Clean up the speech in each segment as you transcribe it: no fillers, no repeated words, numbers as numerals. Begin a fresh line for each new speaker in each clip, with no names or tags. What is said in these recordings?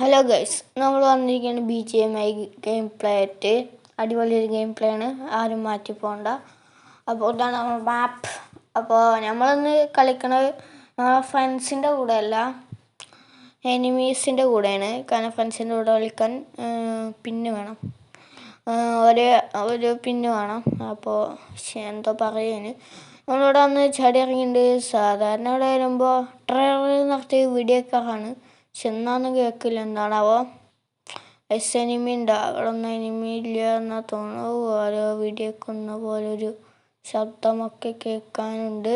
Hello guys, നമ്മൾ വന്നിരിക്കുകയാണ് BGMI game play ആയിട്ട്. അടിപൊളി ഒരു ഗെയിം പ്ലേ ആണ്, ആരും മാറ്റി പോകണ്ട. അപ്പോൾ ഇതാണ് നമ്മൾ മാപ്പ്. അപ്പോൾ നമ്മളൊന്ന് കളിക്കണത് ഫ്രണ്ട്സിൻ്റെ കൂടെ അല്ല, എനിമീസിൻ്റെ കൂടെയാണ്. കാരണം ഫ്രണ്ട്സിൻ്റെ കൂടെ കളിക്കാൻ പിന്ന് വേണം, ഒരു പിന്ന് വേണം. അപ്പോൾ എന്തോ പറയുന്നു, നമ്മളിവിടെ വന്ന് ചാടി ഇറങ്ങിയിട്ടുണ്ട്. സാധാരണ ഇവിടെ വരുമ്പോൾ ട്രെയിലർ നടത്തിയ വീഡിയോ കാറാണ്, പക്ഷെ എന്നാന്നും കേൾക്കില്ല. എന്താണാവോ എനിമി ഉണ്ട്, അവിടെ ഒന്നും എനിമി ഇല്ല എന്നാൽ തോന്നുന്നു. ഓരോ വീഡിയോ ഒന്ന പോലൊരു ശബ്ദമൊക്കെ കേൾക്കാനുണ്ട്.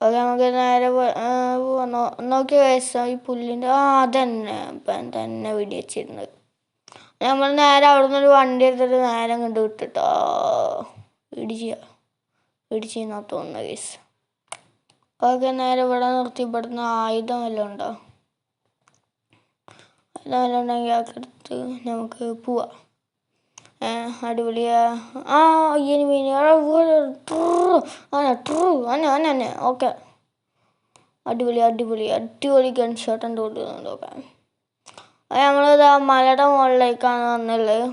അത് നമുക്ക് നേരെ നോക്കിയ വയസ്സാ ഈ പുല്ലിൻ്റെ തന്നെ വീഡിയോ വെച്ചിരുന്നത്. നമ്മൾ നേരെ അവിടെ നിന്നൊരു വണ്ടി എടുത്തിട്ട് നേരെ കണ്ടു വിട്ടിട്ടോ ഇടിച്ചെന്നാ തോന്നുന്നത് കേസ്. അതൊക്കെ നേരെ ഇവിടെ നിർത്തി. ഇവിടുന്ന് ആയുധം വല്ലതും ഉണ്ടോ? ആയുധം വല്ലതും ഉണ്ടെങ്കിൽ അതൊക്കെ എടുത്ത് നമുക്ക് പോവാം. അടിപൊളിയാ. ഓക്കെ, അടിപൊളി ഗൺ ഷോട്ട് ഉണ്ട് കൊടുക്കുന്നുണ്ട്. ഓക്കെ, നമ്മളിതാ മലയുടെ മുകളിലേക്കാണ് വന്നുള്ളത്.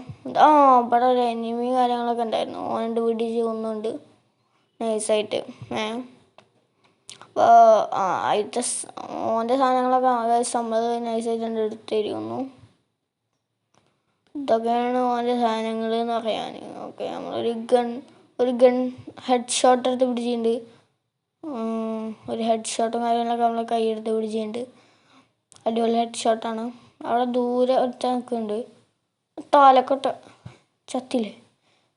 ഇവിടെ ഒരു എനിമി കാര്യങ്ങളൊക്കെ ഉണ്ടായിരുന്നു, ഓനുണ്ട് പിടിച്ച് കൊന്നുണ്ട് നൈസായിട്ട്. അപ്പോൾ ഓൻ്റെ സാധനങ്ങളൊക്കെ നമ്മൾ നൈസായിട്ട് എടുത്തിരിക്കുന്നു. ഇതൊക്കെയാണ് ഓൻ്റെ സാധനങ്ങൾ എന്ന് പറയാൻ. ഓക്കെ, നമ്മളൊരു ഗൺ ഹെഡ് ഷോട്ട് എടുത്ത് പിടിച്ചിട്ടുണ്ട്. ഒരു ഹെഡ് ഷോട്ടും കാര്യങ്ങളൊക്കെ നമ്മൾ കൈയെടുത്ത് പിടിച്ചിട്ടുണ്ട്. അടിപൊളി ഹെഡ് ഷോട്ടാണ്. അവിടെ ദൂരെ ഒരുത്തൻ നിൽക്കുന്നുണ്ട്, താലക്കൊട്ട് ചത്തില്ലേ.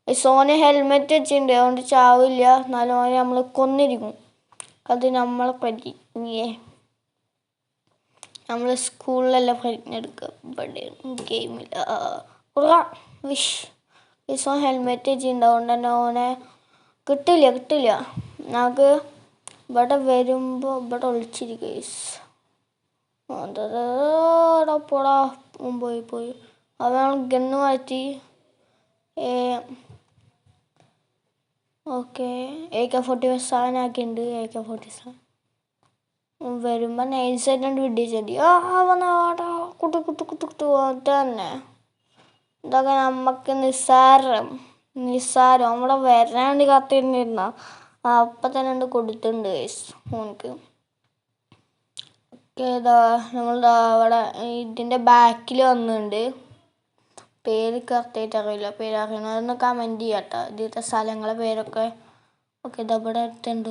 സോന് ഹെൽമെറ്റ് വെച്ചിട്ടുണ്ട്, അതുകൊണ്ട് ചാവില്ല. എന്നാലും ഓനെ നമ്മൾ കൊന്നിരിക്കും. അത് നമ്മളെ നമ്മൾ സ്കൂളിലല്ല എടുക്കുക, ഇവിടെ ഗെയിമില്ല. സോൻ ഹെൽമെറ്റ് വെച്ചിട്ടുണ്ട്, അതുകൊണ്ട് തന്നെ ഓനെ കിട്ടില്ല. നമുക്ക് ഇവിടെ വരുമ്പോൾ ഇവിടെ ഒളിച്ചിരിക്കുക. പോടാ, പോയി. അത് നമ്മൾ ഗണ്ണ് മാറ്റി. ഓക്കെ, AK-47 ആക്കിയിട്ടുണ്ട്. AK-47 വരുമ്പോൾ നൈസായിട്ടുണ്ട് വിടിച്ചടി. കുട്ടു തന്നെ. ഇതൊക്കെ നമുക്ക് നിസ്സാരം. നമ്മളെ വരാണ്ട് കാത്തിരുന്നിരുന്ന അപ്പം തന്നെ ഉണ്ട് കൊടുത്തിട്ടുണ്ട് ഓനക്ക്. ഓക്കെ, നമ്മളിതാ അവിടെ ഇതിൻ്റെ ബാക്കിൽ വന്നിട്ടുണ്ട്. പേര് കറക്റ്റായിട്ട് അറിയില്ല, പേര് അറിയണമെന്ന് കമൻറ്റ് ചെയ്യാം കേട്ടോ, ഇതിലത്തെ സ്ഥലങ്ങളെ പേരൊക്കെ. ഓക്കെ, ഇവിടെ അടുത്തുണ്ട്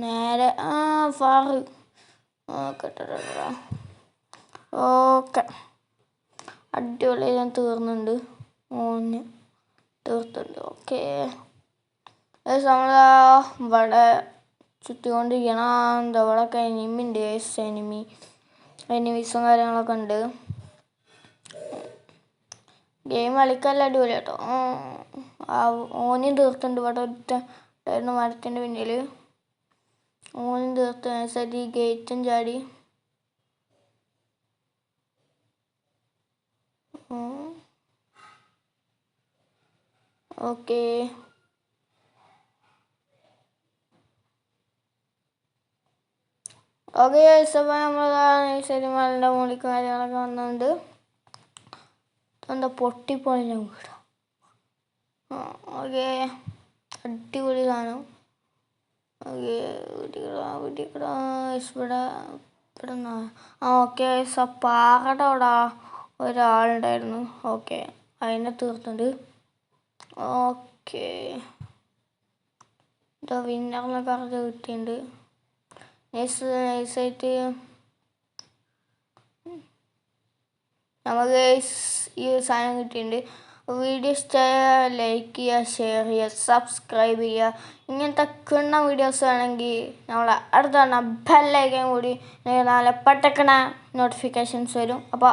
നേരെ ഫാറ്. ഓക്കെ, അടിപൊളി. ഞാൻ തീർന്നുണ്ട്, ഓന് തീർത്തുണ്ട്. ഓക്കെ, നമ്മളാ ഇവിടെ ചുറ്റിക്കൊണ്ടിരിക്കണം. എന്താ ഇവിടെയൊക്കെ എനിമിയുണ്ട്, എനിമീസും കാര്യങ്ങളൊക്കെ ഉണ്ട്. ഗെയിം കളിക്കാനുള്ള അടിപൊളി കേട്ടോ. ഓനും തീർത്തുണ്ട്. ഇവിടെ ഒറ്റായിരുന്നു മരത്തിൻ്റെ പിന്നിൽ, ഓനും തീർത്ത് നൈസായിട്ട് ഈ ഗേറ്റും ചാടി. ഓക്കെ, നമ്മൾ നൈസായിട്ട് മലയുടെ മുകളിൽ കാര്യങ്ങളൊക്കെ വന്നുകൊണ്ട് എന്താ പൊട്ടിപ്പൊളിഞ്ഞ വീട്. ഓക്കെ, അടിപൊളി സാധനം. ഓക്കെ, ഇവിടെ ഓക്കെ. പാറയുടെ അവിടെ ഒരാളുണ്ടായിരുന്നു. ഓക്കെ, അതിനെ തീർത്തുണ്ട്. ഓക്കെ, ഇതാ വിന്നറിനെ കറക്റ്റ് കിട്ടിയിട്ടുണ്ട്. നൈസായിട്ട് നമുക്ക് ഈ സാധനം കിട്ടിയിട്ടുണ്ട്. വീഡിയോ ഇഷ്ടമായ ലൈക്ക് ചെയ്യുക, ഷെയർ ചെയ്യുക, സബ്സ്ക്രൈബ് ചെയ്യുക. ഇങ്ങനത്തെ വീഡിയോസ് വേണമെങ്കിൽ നമ്മൾ അടുത്ത ബെല്ലൈക്കൻ കൂടി നല്ല പെട്ടെന്ന് നോട്ടിഫിക്കേഷൻസ് വരും. അപ്പോൾ